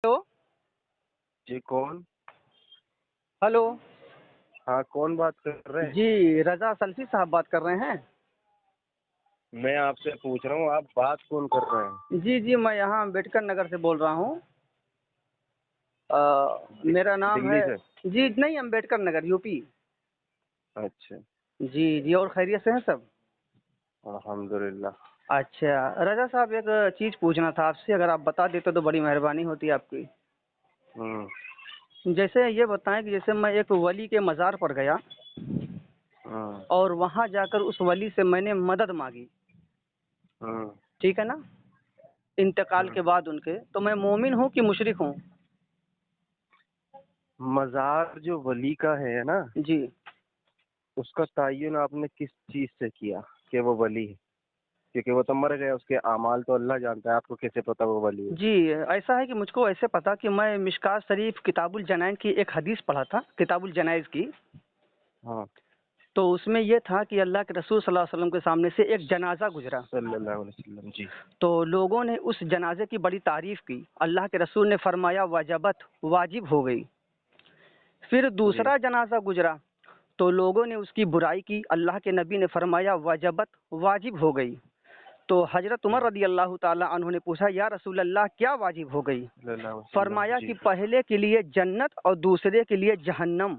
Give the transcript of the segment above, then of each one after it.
Hello. जी कौन? Hello. हाँ, कौन बात कर रहे हैं? जी, रज़ा सल्फ़ी साहब बात कर रहे हैं? मैं आपसे पूछ रहा हूँ, आप बात कौन कर रहे हैं? जी, जी, मैं यहाँ अम्बेडकर नगर से बोल रहा हूँ। दि, मेरा नाम दिल्ली है। से? जी, नहीं, अम्बेडकर नगर, यूपी। अच्छा। जी, जी, और खैरियत से हैं सब? अल्हम्दुलिल्लाह। अच्छा, रज़ा साहब एक चीज़ पूछना था आपसे, अगर आप बता देते तो बड़ी मेहरबानी होती आपकी। हम्म। जैसे ये बताएँ कि जैसे मैं एक वली के मज़ार पर गया हम्म। और वहाँ जाकर उस वली से मैंने मदद माँगी, हम्म। ठीक है ना? इंतकाल हम्म। के बाद उनके, तो मैं मोमिन हूँ कि मुशरिक हूँ? मज़ार जो वली का है ना, जी। उसका तयन आपने किस चीज से किया कि वो वली है? क्योंकि वो तो मर गया, उसके अमाल तो अल्लाह जानता है, आपको कैसे पता वो वली है? जी, ऐसा है कि मुझको ऐसे पता कि मैं मिशकात शरीफ किताबुल जनाइज़ की एक हदीस पढ़ा था, किताबुल जनाइज़ की। हाँ। तो उसमें ये था कि अल्लाह के रसूल सल्लल्लाहु अलैहि वसल्लम के सामने से एक जनाजा गुजरा, सल्लल्लाहु अलैहि वसल्लम। जी। तो लोगों ने उस जनाजे की बड़ी तारीफ की। अल्लाह के रसूल ने फरमाया वजबत, वाजिब हो गई। फिर जी। दूसरा जनाजा गुजरा, तो लोगों ने उसकी बुराई की। अल्लाह के नबी ने फरमाया वजबत, वाजिब हो गई। तो हजरत उमर रदी अल्लाह ताला अन्हु ने पूछा, या रसूल अल्लाह, क्या वाजिब हो गई? सल्लल्लाहु अलैहि वसल्लम। फरमाया जी। कि पहले के लिए जन्नत और दूसरे के लिए जहन्नम।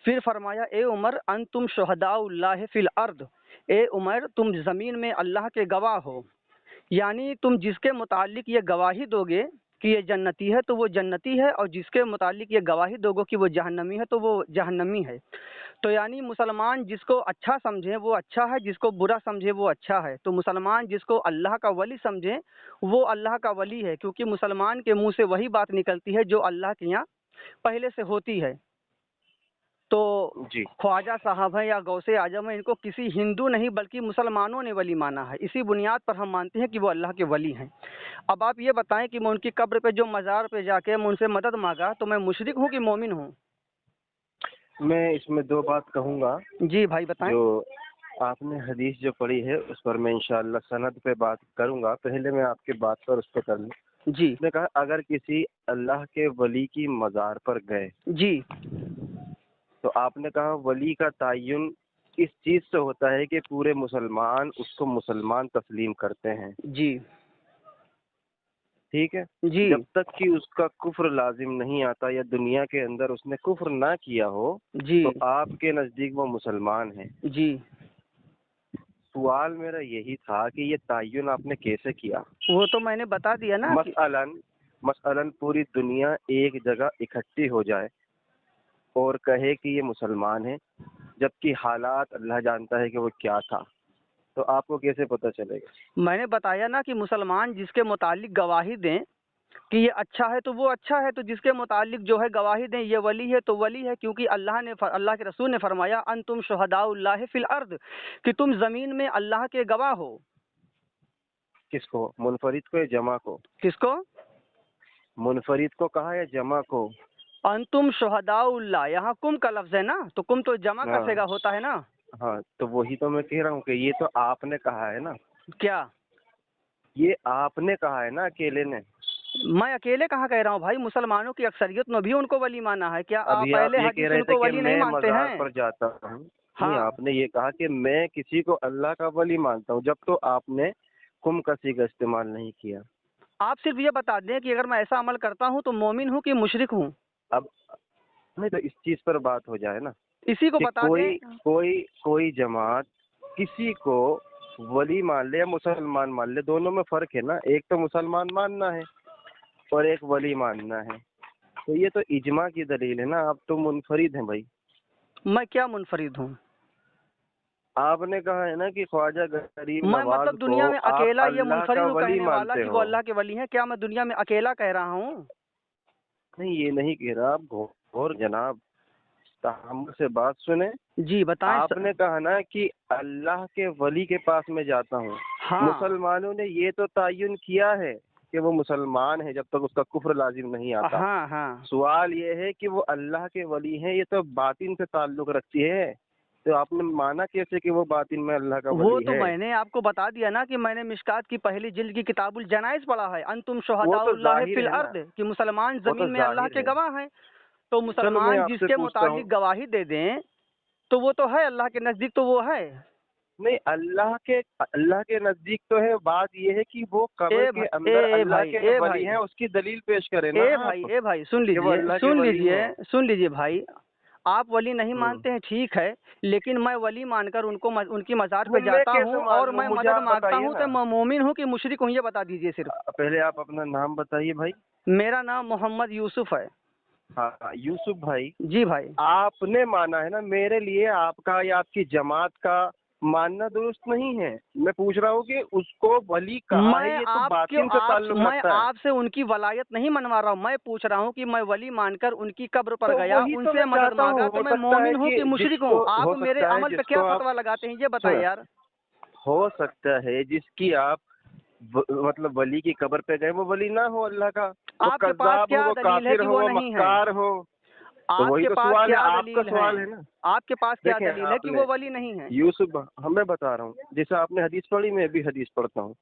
फिर फरमाया, ए उमर अंतुम शुहदाउल्लाह फिल अर्द, ए उमर तुम ज़मीन में अल्लाह के गवाह हो। यानी तुम जिसके मुतालिक ये गवाही दोगे कि ये जन्नती है तो वो जन्नती है, और जिसके मुतालिक ये गवाही दोगे कि वो जहन्नमी है तो वो जहन्नमी है। तो यानी मुसलमान जिसको अच्छा समझे वो अच्छा है, जिसको बुरा समझे वो अच्छा है। तो मुसलमान जिसको अल्लाह का वली समझे वो अल्लाह का वली है, क्योंकि मुसलमान के मुंह से वही बात निकलती है जो अल्लाह के यहाँ पहले से होती है। तो जी। ख्वाजा साहब हैं या गौसे आजम हैं, इनको किसी हिंदू नहीं बल्कि मुसलमानों ने वली माना है। इसी बुनियाद पर हम मानते हैं कि वो अल्लाह के वली हैं। अब आप ये बताएं कि मैं उनकी कब्र पे जो मज़ार पे जाके मैं उनसे मदद मांगा, तो मैं मुशरिक हूँ कि मोमिन हूँ? मैं इसमें दो बात कहूँगा। जी भाई बताएं। जो आपने हदीस जो पढ़ी है उस पर मैं इंशाअल्लाह सनद पे बात करूंगा। पहले मैं आपकी बात पर उस पर कर लूँ। जी। उसने कहा अगर किसी अल्लाह के वली की मज़ार पर गए, जी। तो आपने कहा वली का तयन इस चीज़ से होता है कि पूरे मुसलमान उसको मुसलमान तस्लीम करते हैं। जी। ठीक है। जी। जब तक कि उसका कुफ्र लाजिम नहीं आता या दुनिया के अंदर उसने कुफ्र ना किया हो, जी। तो आपके नज़दीक वो मुसलमान है। जी। सवाल मेरा यही था कि ये तयन आपने कैसे किया? वो तो मैंने बता दिया ना कि मसलन मसलन पूरी दुनिया एक जगह इकट्ठी हो जाए और कहे कि ये मुसलमान है, जबकि हालात अल्लाह जानता है कि वो क्या था, तो आपको कैसे पता चलेगा? मैंने बताया ना कि मुसलमान जिसके मुतालिक गवाही दें कि ये अच्छा है तो वो अच्छा है, तो जिसके मुतालिक जो है गवाही दें ये वली है तो वली है, क्योंकि अल्लाह के रसूल ने फरमाया अंतुम शुहदाउल्लाह फिल अर्द, कि तुम ज़मीन में अल्लाह के गवाह हो। किसको? मुनफरिद को या जमा को? किसको? मुनफरिद को कहा या जमा को? अंतुम शुहदाउल्लाह, यहाँ कुम का लफ्ज़ है ना, तो कुम तो जमा का हाँ। सेगा होता है ना। हाँ, तो वही तो मैं कह रहा हूँ कि ये तो आपने कहा है ना, क्या? ये आपने कहा है ना अकेले ने। मैं अकेले कहाँ कह रहा हूँ भाई, मुसलमानों की अक्सरियत ने भी उनको वली माना है। क्या आप अभी आप पहले ये कह हदीस रहे थे उनको कि वली नहीं मैं मानते मज़ार हैं? पर जाता हूँ। नहीं, हाँ। आपने ये कहा कि मैं किसी को अल्लाह का वली मानता हूँ, जब तो आपने कुम कसी का इस्तेमाल नहीं किया। आप सिर्फ ये बता दें कि अगर मैं ऐसा अमल करता हूँ तो मोमिन हूँ कि मुशरिक हूँ, अब नहीं तो इस चीज़ पर बात हो जाए ना इसी को कि बता कोई दें। कोई कोई जमात किसी को वली मान ले या मुसलमान मान ले, दोनों में फ़र्क है ना। एक तो मुसलमान मानना है और एक वली मानना है। तो ये तो इजमा की दलील है ना, आप तो मुनफरिद हैं भाई। मैं क्या मुनफरिद हूँ? आपने कहा है ना कि ख्वाजा गरीब मैं नवाज मतलब को दुनिया में आप अकेला ये अल्लाह का मुनफरिद हूँ वली कहने वाला मानते कि वो हो। अल्लाह के वली हैं? क्या मैं दुनिया में अकेला कह रहा हूँ? नहीं, ये नहीं कह रहा आप। और जनाब, तहम्मुल से बात सुने। जी बताएं आपने कहा ना कि अल्लाह के वली के पास में जाता हूँ। हाँ। मुसलमानों ने ये तो तयन किया है कि वो मुसलमान है जब तक उसका कुफ्र लाजिम नहीं आता। हाँ। हाँ। सवाल ये है कि वो अल्लाह के वली हैं, ये तो बातिन से ताल्लुक रखती है। تو آپ نے مانا کیسے کہ وہ باطن میں اللہ کا وہ ولی تو ہے؟ میں نے آپ کو بتا دیا نا کہ میں نے مشکات کی پہلی جلد کی کتاب الجنائز پڑھا ہے، انتم وہ شہداء تو اللہ ظاہر فی ہے نا، الارض، کہ مسلمان وہ تو زمین میں اللہ ظاہر کے ہے۔ گواہ ہیں، تو چلو میں مسلمان آپ جس سے کے پوچھتا ہوں، متعلق گواہی دے دیں تو وہ تو ہے اللہ کے نزدیک، تو وہ ہے۔ نہیں اللہ کے نزدیک تو ہے، بات یہ ہے کہ وہ قبر اے کے بھائی اندر اے اللہ بھائی کے اے ولی بھائی ہیں، اس کی دلیل پیش کریں نا اے آپ بھائی اے بھائی سن کہ وہ لیجئے اللہ کے سن ولی لیجئے ہیں۔ سن لیجئے بھائی، آپ ولی نہیں ہوں۔ مانتے ہیں ٹھیک ہے، لیکن میں ولی مان کر ان کی مزار پہ وہ میں جاتا کیسے ہوں مان اور لوں؟ میں مجھے مدد آپ مانگتا بتائیے ہوں، تو نا، میں مومن ہوں کہ مشرک ہوں، یہ بتا دیجئے صرف۔ پہلے آپ اپنا نام بتائیے بھائی۔ میرا نام محمد یوسف ہے۔ ہاں یوسف بھائی، جی بھائی۔ آپ نے مانا ہے نا، میرے لیے آپ کا یا آپ کی جماعت کا ماننا درست نہیں ہے۔ میں پوچھ رہا ہوں کہ اس کو ولی کہا ہے، میں یہ تو باطن سے تعلق رکھتا ہے۔ آپ سے ان کی ولایت نہیں منوا رہا ہوں، میں پوچھ رہا ہوں کہ میں ولی مان کر ان کی قبر پر تو گیا، وہی ان تو سے میں مدد چاہتا ہوں، مانگا، تو ہو میں سکتا ہے مومن ہوں کہ کہ جس مشرک کو ہوں؟ آپ ہو میرے سکتا ہے عمل پہ جس کیا کو آپ فتویٰ لگاتے ہیں یہ بتائیں یار۔ ہو سکتا ہے جس کی آپ مطلب ولی کی قبر پہ گئے وہ ولی نہ ہو اللہ کا، وہ آپ کے پاس کذاب ہو، کیا وہ دلیل ہے کافر کہ ہو، وہ وہ نہیں ہے؟ مکار ہو۔ تو آپ وہی کے تو پاس سوال ہے، کیا آپ کا دلیل ہے؟ سوال ہے نا۔ آپ کے پاس کیا دیکھیں دلیل ہے آپ کہ نے وہ ولی نہیں ہے؟ یوسف، ہمیں بتا رہا ہوں، جیسے آپ نے حدیث پڑھی، میں بھی حدیث پڑھتا ہوں۔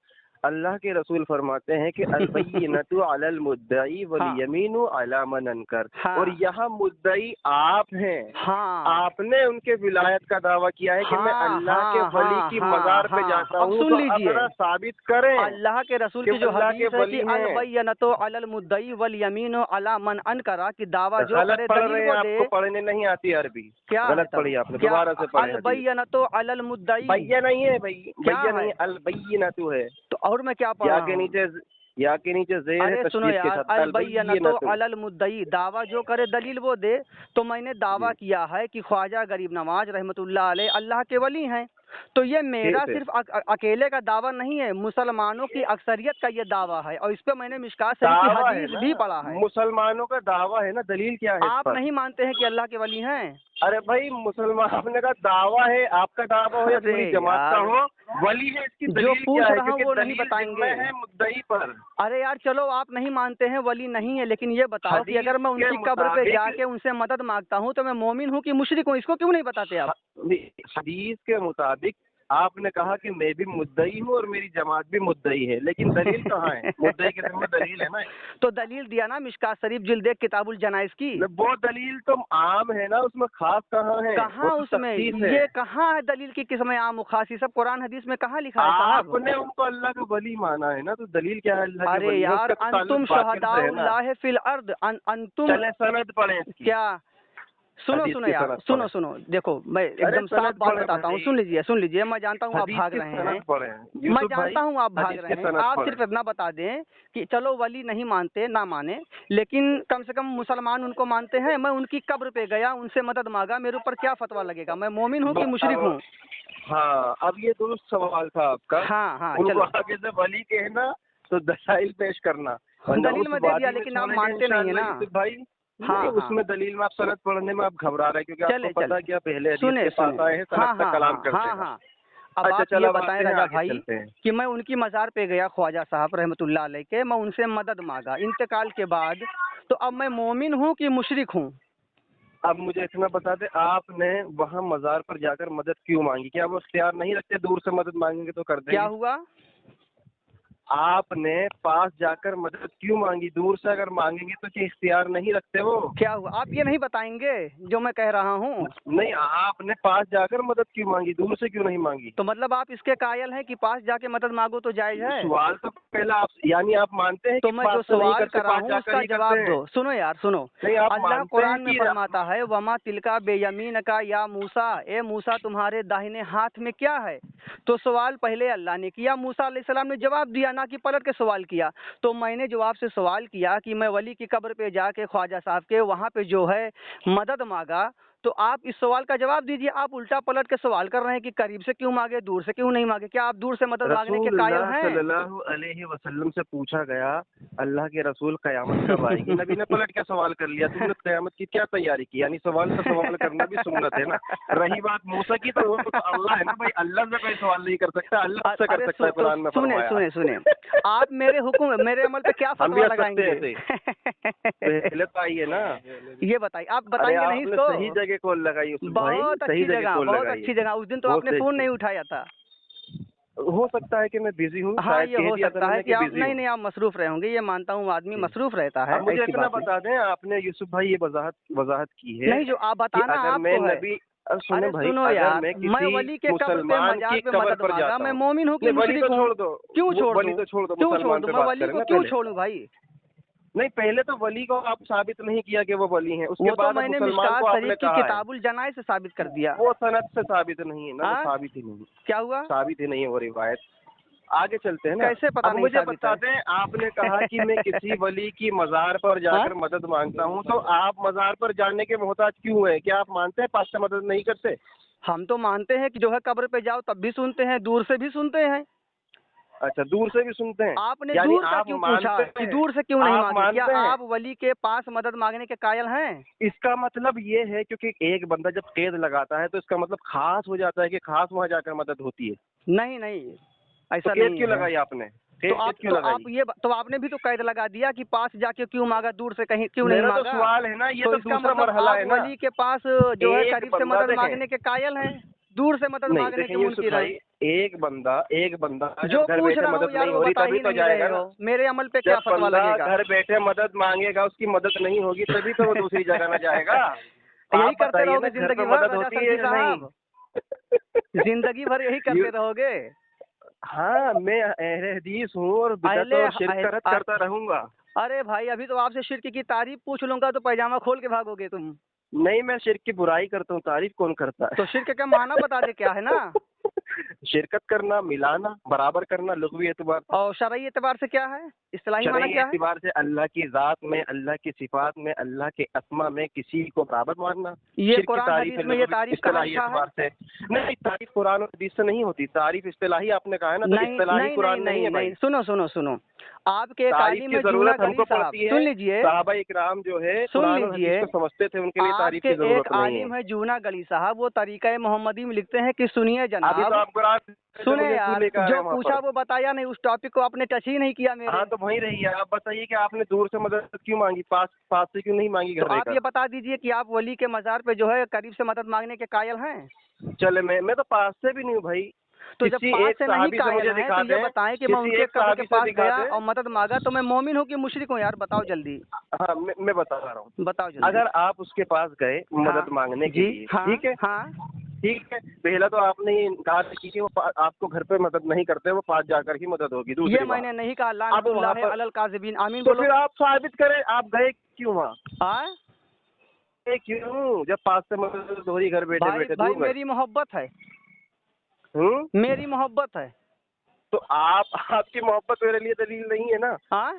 اللہ کے رسول فرماتے ہیں کہ البینۃ علی المدعی والیمین علی من انکر، ہاں اور یہاں مدعی آپ ہیں، ہاں آپ نے ان کے ولایت کا دعویٰ کیا ہے کہ میں اللہ کے ولی کی مزار پہ جاتا اب ہوں، سن تو لیجئے، اب صابت کریں اللہ کے رسول کہ کی وہ جو اللہ کے حدیث ہے کہ ولی ہیں۔ البینۃ علی المدعی والیمین علی من انکر، کہ دعویٰ جو غلط کرے پڑھ دلیل رہے ہیں، وہ آپ دے۔ کو پڑھنے نہیں آتی عربی، کیا ہے غلط تب؟ پڑھی آپ نے، کیا دوبارہ سے پڑھیں حدیث۔ البینۃ علی المدعی بھیا نہیں ہے بھائی، کیا بھیا نہیں ہے؟ ہے، البینۃ ہے، تو اور میں کیا پڑھ یا رہا کے ہوں؟ نیچے، یا کے نیچے زیر ہے ارے سنو تشدید کے یار، ساتھ، البینۃ البینۃ۔ علی المدعی، دعویٰ جو کرے دلیل وہ دے۔ تو میں نے جی دعویٰ کیا ہے کہ خواجہ غریب نواز رحمۃ اللہ علیہ اللہ کے ولی ہیں، تو یہ میرا ٹھیک ہے، صرف اکیلے کا دعویٰ نہیں ہے، مسلمانوں کی اکثریت کا یہ دعویٰ ہے، اور اس پہ میں نے مشکات شریف کی دعویٰ ہے حدیث نا، بھی پڑھا ہے۔ مسلمانوں کا دعویٰ ہے نا، دلیل کیا ہے اس آپ پر؟ نہیں مانتے ہیں کہ اللہ کے ولی ہیں؟ ارے بھائی مسلمان، آپ نے کہا دعویٰ ہے، آپ کا دعویٰ ہو یا ارے پوری جماعت کا یار، ہو، ولی ہے، اس کی جو دلیل پوچھ کیا ہے؟ رہا ہوں کیونکہ وہ نہیں دلیل بتائیں ذمہ گے۔ ہے مدعی پر۔ ارے یار چلو، آپ نہیں مانتے ہیں ولی نہیں ہے، لیکن یہ بتاؤ کہ حدیث اگر میں ان کے کی قبر پہ جا مطابق، کے ان سے مدد مانگتا ہوں تو میں مومن ہوں کہ مشرک ہوں؟ اس کو کیوں نہیں بتاتے آپ؟ حدیث کے مطابق آپ نے کہا کہ میں بھی مدعی ہوں اور میری جماعت بھی مدعی ہے، لیکن دلیل کہاں ہے؟ مدعی کے ذمہ دلیل ہے نا۔ تو دلیل دیا نا مشکات شریف جلد 1 کتاب الجنائز کی۔ وہ دلیل تو عام ہے نا، اس میں خاص کہاں ہے؟ کہاں وہ تو اس میں تخصیص ہے۔ یہ کہاں ہے دلیل کی قسم عام و خاص؟ یہ سب قرآن حدیث میں کہاں لکھا ہے صاحب؟ آپ نے ان کو اللہ کا ولی مانا ہے نا، تو دلیل کیا ہے اللہ کے ارے ولی ہے؟ اس یار، کا تو انتم تعلق باطن شہداء سے ہے نا۔ اللہ فی الارض، انتم چلے سند پڑھیں اس کی، کیا؟ سنو حدیث سنو کی یار، سند سنو پڑھیں۔ سنو، دیکھو میں ایک ارے دم صاف سند بات پڑھیں بتاتا ہوں، بھائی، سن لیجیے، میں جانتا ہوں آپ حدیث بھاگ کی رہے ہیں، سند پڑھیں میں یوسف بھائی، جانتا ہوں آپ بھاگ حدیث رہے کی ہیں، سند آپ پڑھیں۔ صرف اتنا بتا دیں کہ چلو ولی نہیں مانتے نہ مانے، لیکن کم سے کم مسلمان ان کو مانتے ہیں، میں ان کی قبر پہ گیا، ان سے مدد مانگا، میرے اوپر کیا فتویٰ لگے گا؟ میں مومن ہوں کہ مشرک ہوں؟ ہاں، اب یہ درست سوال تھا آپ کا۔ ہاں ہاں ان چلو، کو آگے سے ولی کہنا تو دلائل پیش کرنا، ورنہ دلیل اس میں دے وادی دیا میں لیکن آپ چھوڑیں گے مانتے نہیں ہیں انشاءاللہ نا۔ یوسف بھائی۔ ہاں نہیں، اس ہاں میں دلیل میں آپ سند پڑھنے میں آپ گھبرا رہے ہیں، کیونکہ آپ چلے کو پتا چلے ہے کہ آپ پہلے حدیث سنیں کے پاس سنیں، آئے ہیں، ہاں سند تک ہاں کلام ہاں کرتے ہاں ہیں۔ ہاں، اب اچھا آپ چلو، یہ اب بتائیں آتے ہیں، رجا آگے بھائی چلتے ہیں۔ کہ میں ان کی مزار پہ گیا خواجہ صاحب رحمۃ اللہ علیہ کے، میں ان سے مدد مانگا انتقال کے بعد، تو اب میں مومن ہوں کہ مشرک ہوں؟ اب مجھے اتنا بتا دیں، آپ نے وہاں مزار پر جا کر مدد کیوں مانگی؟ کیا وہ اختیار نہیں رکھتے دور سے مدد مانگیں گے تو کر دیں کیا گے؟ ہوا؟ آپ نے پاس جا کر مدد کیوں مانگی؟ دور سے اگر مانگیں گے تو کیا اختیار نہیں رکھتے وہ؟ کیا ہوا؟ آپ یہ نہیں بتائیں گے جو میں کہہ رہا ہوں؟ نہیں، آپ نے پاس جا کر مدد کیوں مانگی، دور سے کیوں نہیں مانگی؟ تو مطلب آپ اس کے قائل ہیں کہ پاس جا کے مدد مانگو تو جائز ہے؟ سوال تو پہلا آپ، یعنی آپ مانتے ہیں تو کہ میں جو پاس سے نہیں سوال کرتے، کر رہا پاس ہوں جا اس کر کا ہی جواب کرتے ہیں؟ دو۔ سنو یار سنو، نہیں، آپ اللہ مانتے قرآن ہیں میں کہ فرماتا ہے وما تلکا بے یمین کا یا موسیٰ، اے موسیٰ تمہارے داہنے ہاتھ میں کیا ہے؟ تو سوال پہلے اللہ نے کیا، موسیٰ علیہ السلام نے جواب دیا، نہ کہ پلٹ کے سوال کیا۔ تو میں نے جواب سے سوال کیا کہ میں ولی کی قبر پہ جا کے خواجہ صاحب کے وہاں پہ جو ہے مدد مانگا، تو آپ اس سوال کا جواب دیجیے۔ آپ الٹا پلٹ کے سوال کر رہے ہیں کہ قریب سے کیوں مانگے، دور سے کیوں نہیں مانگے؟ کیا آپ دور سے مدد مانگنے کے رسول قائل اللہ ہیں؟ صلی اللہ علیہ وسلم سے پوچھا گیا، اللہ کے رسول قیامت کب آئے گی؟ نبی نے پلٹ کے سوال کر لیا، تم نے قیامت کی کیا تیاری کی؟ یعنی سوال سے سوال کرنا بھی سنت ہے نا۔ رہی بات موسیٰ کی، تو وہ تو اللہ ہے نا بھائی، اللہ سے کوئی سوال نہیں کر سکتا، اللہ سے کر سکتا ہے، قرآن میں فرمایا۔ سنیں آپ میرے حکم میرے عمل پہ کیا ہم بھی فتویٰ ہنس لگائیں سکتے ہیں گے؟ ایسے۔ पहले तो आइए ना। ये बताइए, आप अरे बताएंगे नहीं आपने इसको? सही जगह कॉल लगाई यूसुफ भाई, बहुत सही अच्छी जगह जगह, कॉल बहुत लगाई अच्छी है। जगह। उस दिन तो बहुत आपने सही फोन नहीं चीज़। उठाया था। हो सकता है कि मैं बिजी हूँ, हाँ, शायद ये कह हो दिया था सकता है मैंने कि कि आप बिजी नहीं हूँ। नहीं आप मसरूफ रहे होंगे, ये मानता हूँ, आदमी जी। मसरूफ रहता है, अब मुझे ऐसी इतना बात नहीं। बता दें, आपने यूसुफ भाई ये वजाहत की है नहीं, जो आप कि बताना अगर मैं आपको है। नबी, अब सुनो अरे भाई, सुनो अगर यार, मैं मैं किसी वली के कब्र पे मुसलमान मजार की पे कब्र मदद पर मांगा, जाता मैं हूँ, मोमिन हूँ कि नहीं वली मुशरिक तो हूँ? छोड़ दो, क्यों छोड़ वली दूँ? तो छोड़ दो, क्यों छोड़ मुसलमान दूँ? पे मैं बात वली करें को ना क्यों पहले। छोड़ूं भाई? नहीं, पहले तो वली को आप साबित नहीं किया कि वो वली है, उसके वो तो बाद अब मैंने मुसलमान मिशकात को आपने शरीफ की कहा है। किताबुल जनाए से साबित कर दिया। वो सनद से साबित नहीं है ना, वो हाँ, साबित ही नहीं, क्या हुआ? साबित ही नहीं है वो रिवायत। आगे चलते हैं ना। कैसे पता अब नहीं मुझे साबित है? बता दें, आपने कहा कि मैं किसी वली की मज़ार पर हाँ, जाकर मदद मांगता हूँ, तो आप मज़ार पर जाने के मोहताज क्यों हैं? क्या आप मानते हैं पास से मदद नहीं करते? हम तो मानते हैं कि जो है कब्र पे जाओ तब भी सुनते हैं, दूर से भी सुनते हैं। अच्छा, दूर से भी सुनते हैं। आपने यानी दूर का आप क्यों पूछा मानते कि हैं, दूर से क्यों नहीं आप मांगे? क्या मानते हैं। आप वली के पास मदद मांगने के कायल हैं? इसका मतलब ये है क्योंकि एक बंदा जब कैद लगाता है तो इसका मतलब खास हो जाता है कि खास वहाँ जाकर मदद होती है। नहीं नहीं, तो ऐसा कैद नहीं क्यों है। लगाई आपने? तो कैद आप क्यों तो लगाई? आप ये तो आपने भी तो कैद लगा दिया कि पास जाके क्यों मांगा, दूर से कहीं क्यों नहीं मेरा तो मांगा? सवाल है ना, ये तो तो इसका दूसरा मतलब मरहला आप है ना। वली के पास जो है एक करीब से बंदा मदद देखें, मांगने के कायल हैं, दूर से मदद नहीं मांगने देखें के यूसुफ मुनकिर भाई, हैं? एक बंदा जो जब घर पूछ बैठे रहा हूँ मदद यार नहीं वो हो रही बता तभी ही तो नहीं जाएगा रहे हो, ना। मेरे अमल पे क्या जब फतवा बंदा लगेगा? घर बैठे मदद मांगेगा, उसकी मदद नहीं होगी तभी तो वो दूसरी जगह ना जाएगा। यही आप करते बताइए रहोगे ना, घर जिंदगी पे भर मदद रजा होती है सलफी या नहीं? साहब? जिंदगी भर यही यू करते रहोगे? हाँ, मैं अहले हदीस हूँ और बिदअत अहले और शिर्क का रद्द अह- करता रहूंगा। अरे भाई, अभी तो आपसे शिर्क की तारीफ पूछ लूंगा तो पैजामा खोल के भागोगे तुम। नहीं, मैं शिर्क की बुराई करता हूँ, तारीफ कौन करता तो है? शिर्क का माना बता दे क्या है ना, शिरकत करना, मिलाना, बराबर करना लुग़वी एतबार से। और शरई एतबार से क्या है, इस्तिलाही माना शरई क्या है? एतबार से अल्लाह की ज़ात में, अल्लाह की सिफात में, अल्लाह के अस्मा में किसी को बराबर मानना। ये शिर्क की कुरान तारीफ है हदीस में ये लुग़वी तारीफ कहाँ इस्तिलाही लिखा है? एतबार से। नहीं, तारीफ कुरान और हदीस से नहीं होती, तारीफ इस्तिलाही आपने कहा है ना, तो नहीं इस्तिलाही नहीं नहीं कुरान नहीं नहीं है भाई। नहीं, सुनो सुनो सुनो, आपके एक तारीफ आलिम की है जूना जरूरत गली हमको साहब, पड़ती सुन है। लीजिए, सहाबा इकराम जो है सुन कुरान और हदीस लीजिए, को समझते थे, उनके लिए तारीफ आपके की एक जरूरत नहीं है। आलिम है जूना गली साहब, वो तरीका मोहम्मदी में लिखते हैं कि सुनिए अभी तो जनाब, आप कुरान सुने मुझे क्यों यार, लेकर आ रहे जो हैं वहाँ पूछा पर? वो बताया नहीं, उस टॉपिक को आपने टच ही नहीं किया मेरे। हाँ, तो वहीं रहिए। आप बताइए कि आपने दूर से मदद क्यों मांगी, पास पास से क्यों नहीं मांगी तो घर आप रहकर? ये बता दीजिए कि आप वली के मज़ार पे जो है करीब से मदद मांगने के कायल हैं? चले, मैं तो पास से भी नहीं हूँ भाई। तो जब किसी पास एक से नहीं सहाबी से कायल मुझे हैं दिखा तो ये दें, बताएं कि मैं किसी उनके एक कब्र के सहाबी से पास दिखा गया दें। और मदद मांगा तो मैं मोमिन हूँ कि मुशरिक हूँ? यार बताओ जल्दी, हाँ, मैं बता रहा हूँ। बताओ जल्दी। अगर आप उसके पास गए हाँ मदद मांगने के जी, लिए, हाँ ठीक है, हाँ, ठीक है, पहला तो आपने ये इनकार की कि वो आपको घर पे मदद नहीं करते, वो पास जाकर ही मदद होगी। ये दूसरी बात, मैंने नहीं कहा, अब वहाँ लानतुल्लाह पर अलल काज़िबीन, आमीन तो बोलो। फिर आप साबित करें, आप गए क्यों वहाँ? हाँ गए क्यों जब पास से मदद हो रही घर बैठे भाई, बैठे? भाई दूर गए? मेरी मोहब्बत है, हम्म। मेरी मोहब्बत है। तो आपकी मोहब्बत मेरे लिए दलील नहीं है ना। हाँ,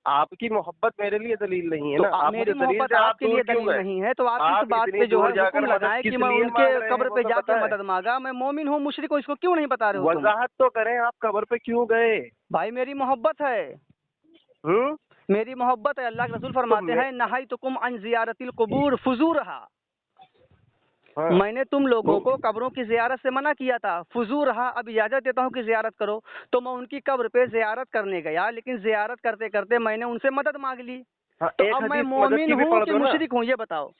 आपकी मोहब्बत मेरे लिए दलील नहीं है तो ना। आप मेरी मुझे दलील मोहब्बत से आप आपके दूर लिए क्यों दलील गए? नहीं है, तो आप इस आप बात इतनी पे जो है दूर जाकर हुक्म मदद लगाएं किस कि मैं लिए उनके मांग रहे हैं, कब्र वो पे तो जाके पता है। मदद मांगा, मैं मोमिन हूँ मुशरिक हूँ, इसको क्यों नहीं बता रहे हो तुम? वजाहत तो करें, आप कब्र पे क्यों गए? भाई मेरी मोहब्बत है, हम्म। मेरी मोहब्बत है। अल्लाह के रसूल तो फरमाते मैं हैं नहाई तुकुम अन जियारतिल कुबूर फुजूरहा, हाँ मैंने तुम लोगों वो- को कब्रों की जियारत से मना किया था, फुजूरहा अब इजाजत देता हूँ कि जियारत करो। तो मैं उनकी कब्र पे जियारत करने गया, लेकिन जियारत करते करते मैंने उनसे मदद मांग ली, हाँ, तो एक अब मैं हदीस मदद मोमिन की भी हूँ पढ़ कि दो ना। मुशरिक हूँ, ये बताओ।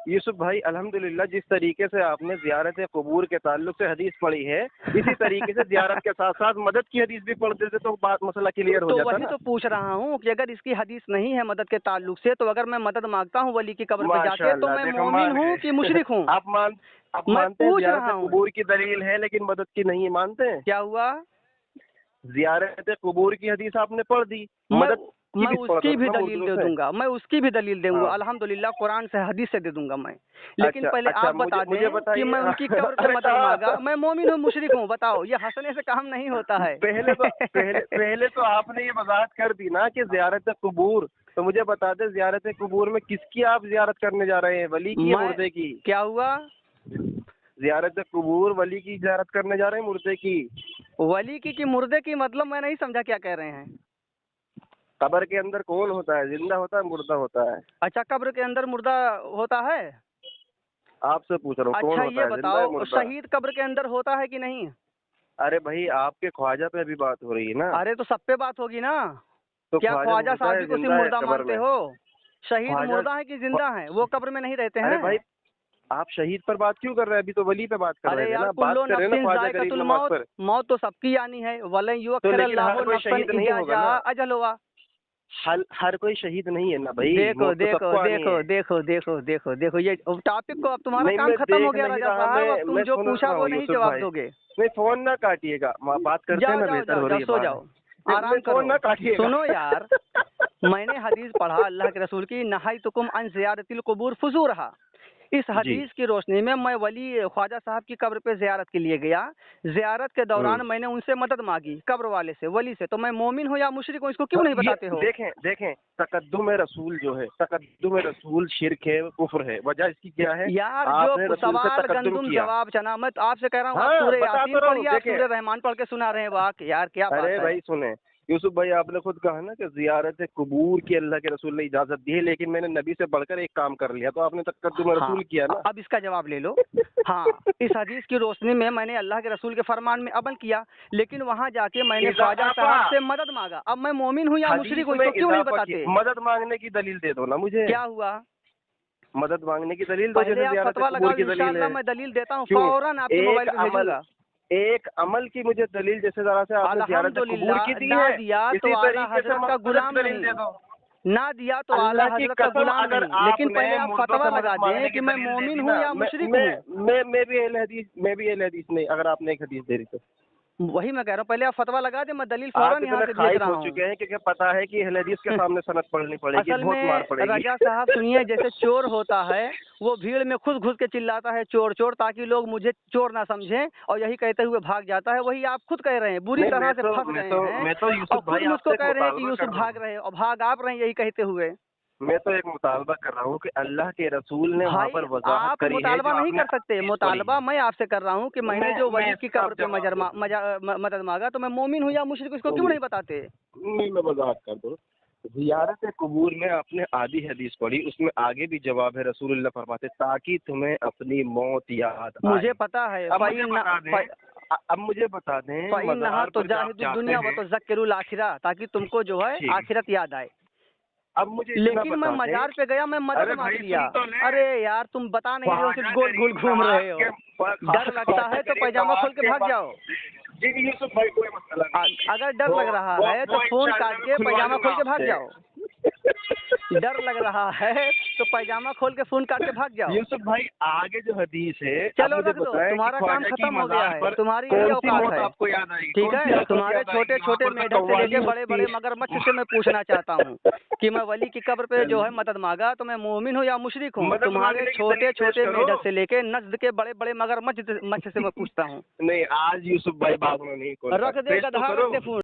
यूसुफ भाई, अल्हम्दुलिल्लाह, जिस तरीके से आपने ज़ियारत कबूर के ताल्लुक से हदीस पढ़ी है, इसी तरीके से ज़ियारत के साथ साथ मदद की हदीस भी पढ़ देते तो बात मसला क्लियर हो तो जाता वही ना। तो पूछ रहा हूँ कि अगर इसकी हदीस नहीं है मदद के ताल्लुक से, तो अगर मैं मदद मांगता हूँ वली की कब्र पे जाके तो माशाअल्लाह, मैं देखो मोमिन मान हूँ गए। कि मुशरिक हूँ? आप मैं मानते हैं पूछ ज़ियारत रहा हूँ, कबूर की दलील है लेकिन मदद की नहीं है, मानते हैं? क्या हुआ? ज़ियारत कबूर की हदीस आपने पढ़ दी, मैं मदद की मैं भी पढ़ उसकी दो भी ना दलील उर्दू दे से। दूंगा, मैं उसकी भी दलील दूंगा, हाँ। अल्हम्दुलिल्लाह कुरान से हदीस से दे दूंगा मैं। लेकिन अच्छा पहले अच्छा, आप बता मुझे दें कि बताइए। मैं उनकी कब्र पे अरे मदद मांगा, मैं मोमिन हूँ मुशरिक हूँ? बताओ, ये हंसने से काम नहीं होता है। पहले तो आपने ये वजाहत कर दी ना कि ज़ियारत कबूर, तो मुझे बता दें ज़ियारत कबूर में किसकी आप ज़ियारत करने जा रहे हैं, वली की या मैं मुर्दे की? क्या हुआ? ज़ियारत कबूर वली की ज़ियारत करने जा रहे हैं, मुर्दे की? वली की मुर्दे की, मतलब मैं नहीं समझा क्या कह रहे हैं। कब्र के अंदर कौन होता है, जिंदा होता है, मुर्दा होता है? अच्छा, कब्र के अंदर मुर्दा होता है? आपसे पूछ रहा हूँ, कौन अच्छा होता ये है, जिंदा है, बताओ, मुर्दा? शहीद कब्र के अंदर होता है कि नहीं? अरे भाई, आपके ख्वाजा पे अभी बात हो रही है ना। अरे तो सब पे बात होगी ना। तो क्या ख्वाजा मुर्दा साहब है, भी को सिर्फ जिंदा है मुर्दा कब्र मानते में? हो? शहीद ख्वाजा मुर्दा है कि जिंदा है? वो कब्र में नहीं रहते अरे हैं? भाई आप शहीद पर बात क्यों कर रहे हैं? अभी तो वली पे बात कर रहे अरे थे यार, ना, बात कुल्लो कर रहे हैं ना नफ्सिन ख्वाजा गरीब जायकातुल नवाज मौत, पर। मौत तो सबकी आनी है। वलन तो युअख्खिर लेकिन अल्लाहु हर कोई नफ्सन शहीद नहीं इज़ा होगा जाअ ना, अजलुहा। हर कोई शहीद नहीं है ना भाई, देखो मौत तो देखो सबको आनी देखो है। देखो देखो देखो देखो, ये टॉपिक को, अब तुम्हारा नहीं काम मैं खत्म हो देख गया नहीं राजा रहा, साहब। अब तुम मैं जो सुन पूछा रहा वो हूँ नहीं यूसुफ जवाब भाई। दोगे। नहीं फोन ना काटिएगा, बात करते हैं जाओ ना, जाओ बेहतर जाओ हो जाओ, रही है सो बात। जाओ, नहीं, आराम फोन ना करो। काटिएगा। सुनो यार, मैंने हदीस पढ़ा अल्लाह के रसूल की, नहायतुकुम अन ज़ियारतिल कुबूर फुज़ूरहा। इस जी। हदीस की रोशनी में मैं वली ख्वाजा साहब की कब्र पे ज़ियारत के लिए गया। ज़ियारत के दौरान मैंने उनसे मदद मांगी, कब्र वाले से, वली से। तो मैं मोमिन हूँ या मुशरिक हूँ, इसको क्यों नहीं ये बताते हो? देखें देखें, तकद्दुम रसूल जो है, तकद्दुम रसूल शिरक है, कुफ्र है। वजह इसकी क्या है? यार, आपने जो रसूल से सवाल तकद्दुम गंदुम किया। जवाब चना, मैं तो आपसे कह रहा हूँ, आप हाँ सूरह बता यासीन तो रहा हूँ, पढ़िए, आप देखें। सूरह रहमान पढ़ के सुना रहे हैं। वाक यार, क्या बात अरे है। भाई सुने यूसुफ भाई, आपने खुद कहा ना कि जियारत कुबूर की अल्लाह के रसूल ने इजाजत दी है, लेकिन मैंने नबी से बढ़कर एक काम कर लिया, तो आपने तकद्दुम हाँ, रसूल किया ना। अब इसका जवाब ले लो। हाँ, इस हदीस की रोशनी में मैंने अल्लाह के रसूल के फरमान में अमल किया, लेकिन वहाँ जाके मैंने ख्वाजा साहब से मदद मांगा। अब मैं मोमिन हूँ या मुशरिक हदीस हूँ, में इसको क्यों नहीं इजाफा बताते? किया। मदद मांगने की दलील दे दो ना मुझे। क्या हुआ? मदद मांगने की दलील दो, पहले जैसे आप जियारत फतवा कुबूर लगाओ, की दलील इंशाअल्लाह है। मैं दलील देता हूँ, क्यों? फौरन आपके मोबाइल पे भेजूंगा। एक अमल की मुझे दलील, जैसे जरा से आपने जियारत कुबूर अल्हम्दुलिल्लाह, की दी ना है, दिया तो इसी आला तरीके से हजरत का मदद गुलाम दलील नहीं, दे दो। ना दिया तो आला अल्लाह की हजरत का कसम, गुलाम अगर नहीं। लेकिन आपने पहले आप मुर्दों फतवा से लगा मदद मांगने दें की कि मैं दलील दे मोमिन दी हूँ ना, या मुशरिक हूँ। मैं भी अहले हदीस नहीं, अगर आपने एक हदीस दे दी तो। वही मैं कह रहा हूँ, पहले आप फतवा लगा दें, मैं दलील आप फौरन यहाँ इतने से भेज खाइफ रहा हो हूँ। चुके हैं कि पता है कि अहले हदीस के सामने सनद पढ़नी पड़ेगी, असल बहुत मार में पड़ेगी। रजा साहब सुनिए, जैसे चोर होता है, वो भीड़ में खुद घुस के चिल्लाता है चोर चोर, ताकि लोग मुझे चोर ना समझें, और यही कहते हुए भाग जाता है। वही आप खुद कह रहे हैं, बुरी नहीं, तरह से फंस मैं गए तो हैं, और यूसुफ खुद भाई मुझको आपसे एक कह रहे हैं कि मुतालबा यूसुफ कर रहा भाग हूँ। रहे हैं, और भाग आप रहे हैं यही कहते हुए। मैं तो एक मुतालबा कर रहा हूँ कि अल्लाह के रसूल ने वहाँ भाई, पर वजाहत आप करी है, मुतालबा जो नहीं आपने कर सकते। हदीस पढ़ी मुतालबा है। मैं आपसे कर रहा हूँ कि मैंने जो मैं वली की इसका कब्र पे जवाब दे दूँ। मदद मांगा, तो मैं मोमिन हूँ या मुशरिक हूँ, इसको क्यों नहीं बताते? नहीं मैं वजाहत कर दूँ। जियारत कुबूर में आपने आधी हदीस पढ़ी, उसमें आगे भी जवाब है, रसूलुल्लाह फरमाते ताकि तुम्हें अपनी मौत याद आए। मुझे पता है। अब मुझे बता दें फ़इन नहा मज़ार तो पर जब आप जाहिदुद जाते दुनिया व हैं, तो ज़क्किरुल आखिरा, ताकि तुमको जो है ठीक। आखिरत याद आए। अब मुझे इतना लेकिन मैं बता दें, मजार पे गया, मैं मदद अरे मांग भाई लिया। सुन तो ले, अरे यार, तुम बता नहीं रहे हो, सिर्फ ख्वाजा गोल गोल गरीब घूम नवाज रहे हो। के डर लगता है तो पैजामा खोल के भाग जाओ। जी यूसुफ भाई कोई मसला नहीं। अगर डर लग रहा है तो फोन काट के पैजामा खोल के भाग जाओ। डर लग रहा है तो पैजामा खोल के फोन काट के भाग जाओ। यूसुफ भाई आगे जो हदीस है, चलो अब मुझे रख दो, बताएं कि तुम्हारा काम ख्वाजा की खत्म हो गया मज़ार है, पर तुम्हारी कौन यही सी औकात मौत है। आपको याद आएगी? ठीक कौन सी है, आफत तुम्हारे याद छोटे आएगी? छोटे वहाँ पर तो मेढक से लेके कव्वाली बड़े बड़े होती है। मगरमच्छ से मैं पूछना चाहता हूँ कि मैं वली की कब्र पे जो है मदद मांगा, तो मैं मोमिन हूँ या मुशरिक हूँ? मदद तुम्हारे मांगने की छोटे दलील पेश छोटे करो। मेढक से लेके नज्द के बड़े बड़े मगरमच्छ से मैं पूछता हूँ। नहीं आज यूसुफ भाई बात में नहीं खोल रख दे पेश तो गधा, करो। रख दे फोन।